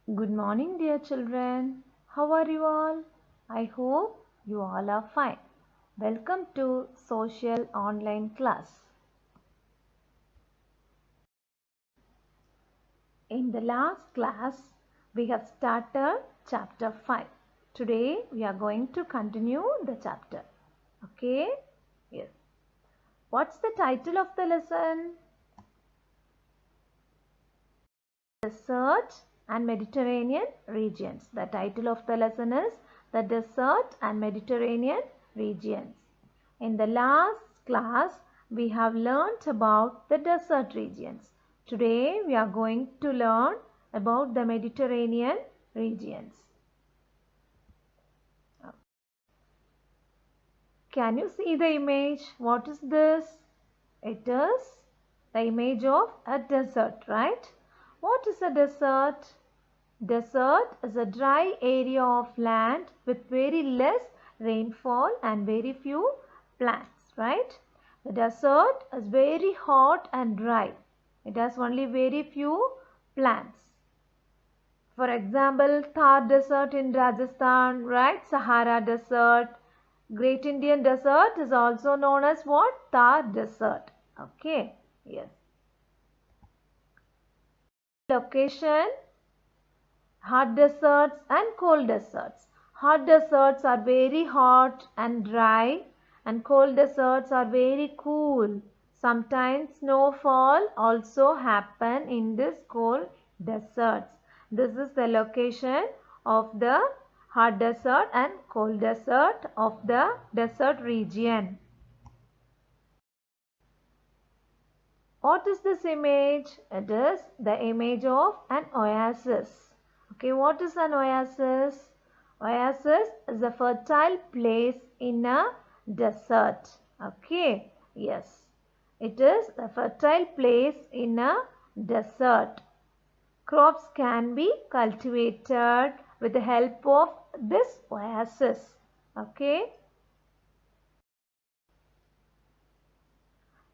Good morning, dear children. How are you all? I hope you all are fine. Welcome to Social Online Class. In the last class, we have started chapter 5. Today, we are going to continue the chapter. Okay? Yes. What's the title of the lesson? Desert and Mediterranean regions. The title of the lesson is The Desert and Mediterranean regions. In the last class, we have learnt about the desert regions. Today, we are going to learn about the Mediterranean regions. Can you see the image? What is this? It is the image of a desert, right? What is a desert? Desert is a dry area of land with very less rainfall and very few plants, right? The desert is very hot and dry. It has only very few plants. For example, Thar Desert in Rajasthan, right? Sahara Desert. Great Indian Desert is also known as what? Thar Desert. Okay, yes. Location, hot deserts and cold deserts. Hot deserts are very hot and dry, and cold deserts are very cool. Sometimes snowfall also happen in this cold deserts. This is the location of the hot desert and cold desert of the desert region. What is this image? It is the image of an oasis. Okay, what is an oasis? Oasis is a fertile place in a desert. Okay, yes. It is a fertile place in a desert. Crops can be cultivated with the help of this oasis. Okay.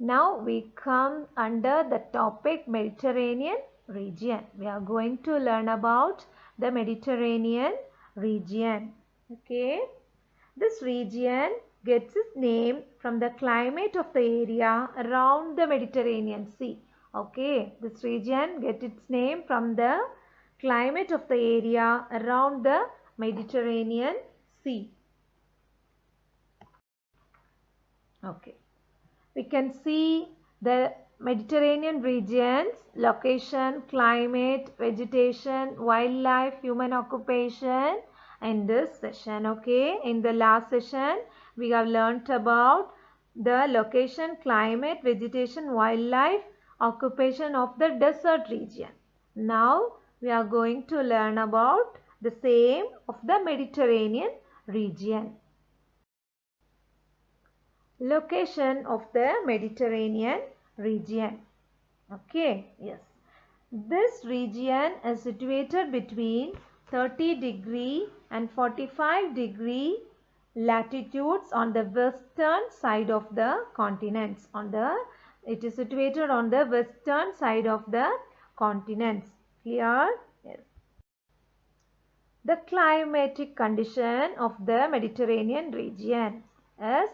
Now we come under the topic Mediterranean region. We are going to learn about the Mediterranean region. Okay. This region gets its name from the climate of the area around the Mediterranean Sea. Okay. This region gets its name from the climate of the area around the Mediterranean Sea. Okay. We can see the Mediterranean regions, location, climate, vegetation, wildlife, human occupation in this session. Okay, in the last session we have learnt about the location, climate, vegetation, wildlife, occupation of the desert region. Now we are going to learn about the same of the Mediterranean region. Location of the Mediterranean region. Okay, yes. This region is situated between 30° and 45° latitudes on the western side of the continents. It is situated on the western side of the continents. Clear? Yes. The climatic condition of the Mediterranean region is,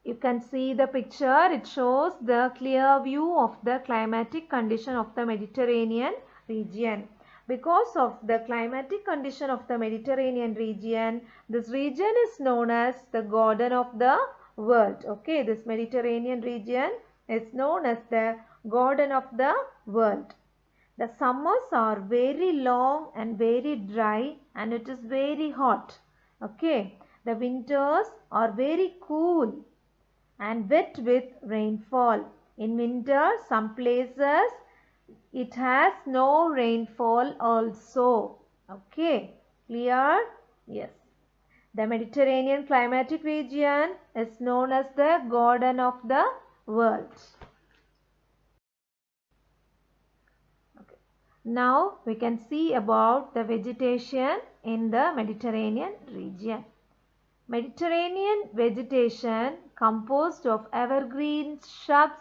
you can see the picture. It shows the clear view of the climatic condition of the Mediterranean region. Because of the climatic condition of the Mediterranean region, this region is known as the garden of the world. Okay, this Mediterranean region is known as the garden of the world. The summers are very long and very dry, and it is very hot. Okay, the winters are very cool and wet with rainfall. In winter, some places it has no rainfall also. Okay, clear? Yes. The Mediterranean climatic region is known as the garden of the world. Okay. Now we can see about the vegetation in the Mediterranean region. Mediterranean vegetation composed of evergreen shrubs,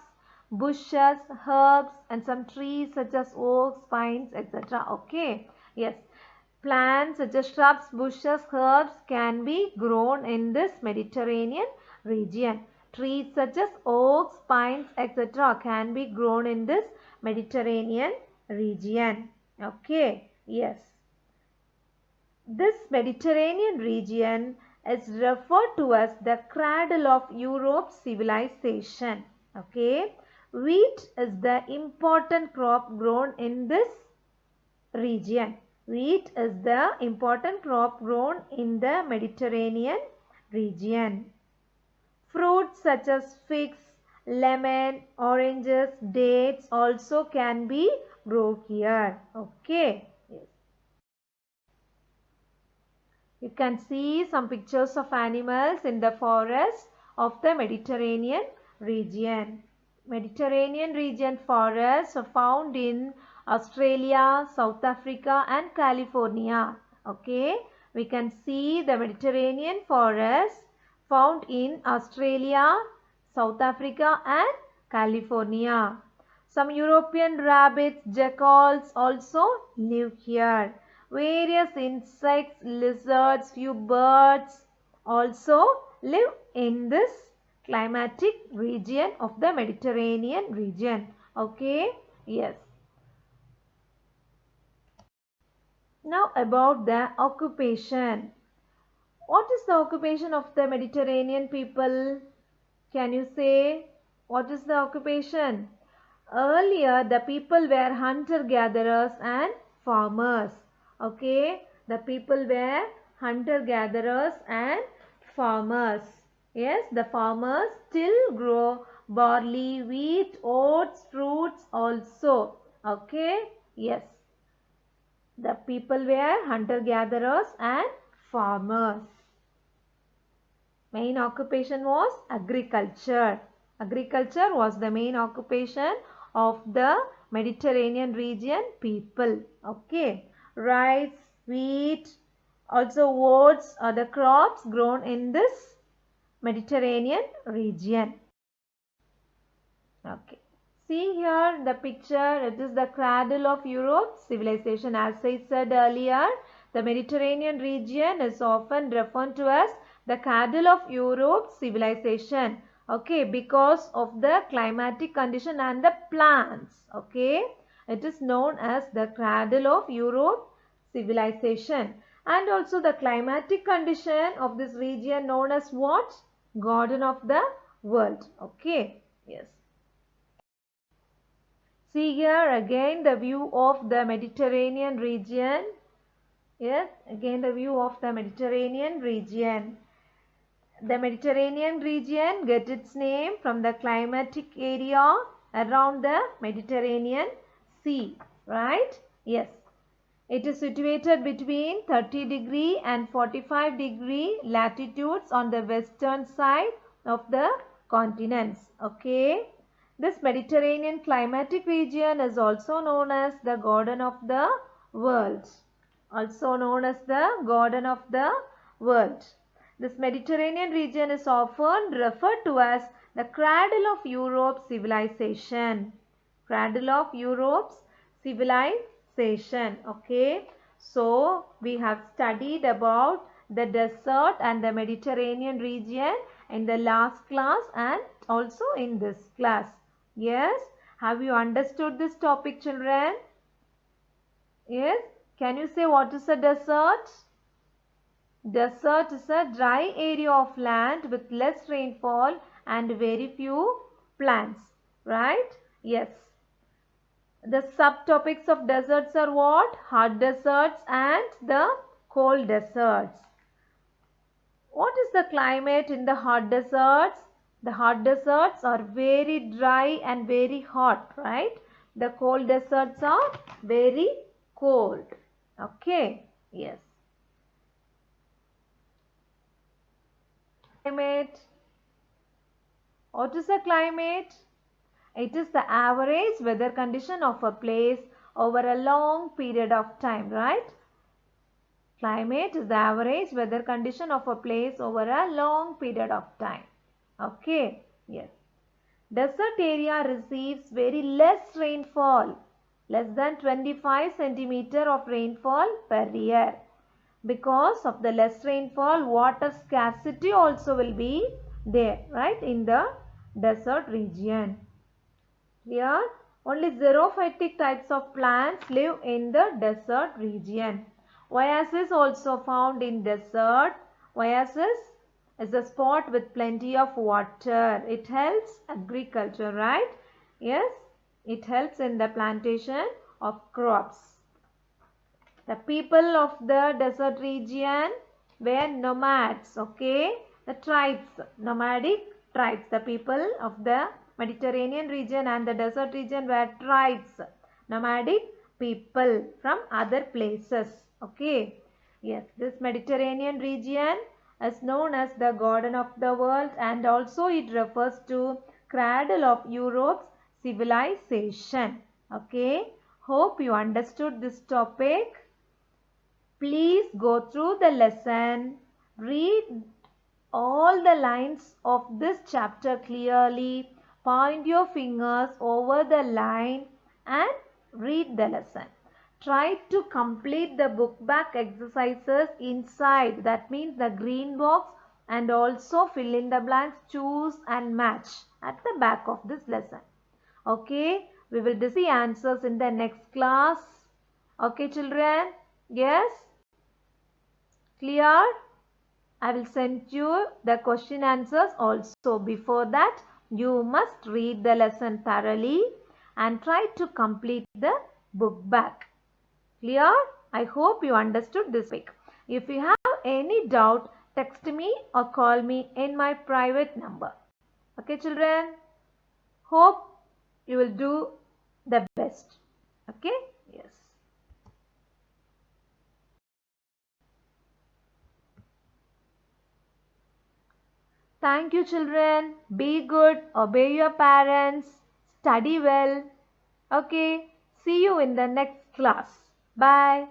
bushes, herbs, and some trees such as oaks, pines, etc. Okay, yes. Plants such as shrubs, bushes, herbs can be grown in this Mediterranean region. Trees such as oaks, pines, etc. can be grown in this Mediterranean region. Okay, yes. This Mediterranean region is referred to as the cradle of Europe's civilization. Okay, wheat is the important crop grown in this region. Wheat is the important crop grown in the Mediterranean region. Fruits such as figs, lemon, oranges, dates also can be grown here. Okay. Yes. You can see some pictures of animals in the forest of the Mediterranean region. Mediterranean region forests are found in Australia, South Africa and California. Okay, we can see the Mediterranean forests found in Australia, South Africa and California. Some European rabbits, jackals also live here. Various insects, lizards, few birds also live in this climatic region of the Mediterranean region. Okay, yes. Now about the occupation. What is the occupation of the Mediterranean people? Can you say what is the occupation? Earlier the people were hunter-gatherers and farmers. Okay, the people were hunter-gatherers and farmers. Yes, the farmers still grow barley, wheat, oats, fruits also. Okay, yes. The people were hunter-gatherers and farmers. Main occupation was agriculture. Agriculture was the main occupation of the Mediterranean region people. Okay. Rice, wheat, also oats are the crops grown in this Mediterranean region. Okay. See here the picture. It is the cradle of Europe's civilization. As I said earlier, the Mediterranean region is often referred to as the cradle of Europe's civilization. Okay, because of the climatic condition and the plants. Okay, it is known as the cradle of Europe civilization. And also the climatic condition of this region known as what? Garden of the world. Okay, yes. See here again the view of the Mediterranean region. Yes, again the view of the Mediterranean region. The Mediterranean region gets its name from the climatic area around the Mediterranean Sea, right? Yes. It is situated between 30° and 45° latitudes on the western side of the continents. Okay. This Mediterranean climatic region is also known as the Garden of the World. Also known as the Garden of the World. This Mediterranean region is often referred to as the cradle of Europe's civilization. Cradle of Europe's civilization. Okay. So, we have studied about the desert and the Mediterranean region in the last class and also in this class. Yes. Have you understood this topic, children? Yes. Can you say what is a desert? Desert is a dry area of land with less rainfall and very few plants. Right? Yes. The subtopics of deserts are what? Hot deserts and the cold deserts. What is the climate in the hot deserts? The hot deserts are very dry and very hot, right? The cold deserts are very cold. Okay, yes. Climate. What is the climate? It is the average weather condition of a place over a long period of time, right? Climate is the average weather condition of a place over a long period of time. Okay, yes. Desert area receives very less rainfall, less than 25 centimeter of rainfall per year. Because of the less rainfall, water scarcity also will be there, right, in the desert region. Clear? Only xerophytic types of plants live in the desert region. Oasis also found in desert. Oasis is a spot with plenty of water. It helps agriculture, right? Yes, it helps in the plantation of crops. The people of the desert region were nomads, okay? The tribes, nomadic tribes. The people of the Mediterranean region and the desert region were tribes, nomadic people from other places, okay? Yes, this Mediterranean region is known as the Garden of the World, and also it refers to cradle of Europe's civilization, okay? Hope you understood this topic. Please go through the lesson, read all the lines of this chapter clearly, point your fingers over the line and read the lesson. Try to complete the book back exercises inside, that means the green box, and also fill in the blanks, choose and match at the back of this lesson. Okay, we will discuss the answers in the next class. Okay, children? Yes? Clear? I will send you the question answers also. Before that, you must read the lesson thoroughly and try to complete the book back. Clear? I hope you understood this week. If you have any doubt, text me or call me in my private number. Okay, children? Hope you will do the best. Okay? Yes. Thank you, children. Be good, obey your parents, study well. Okay, see you in the next class. Bye.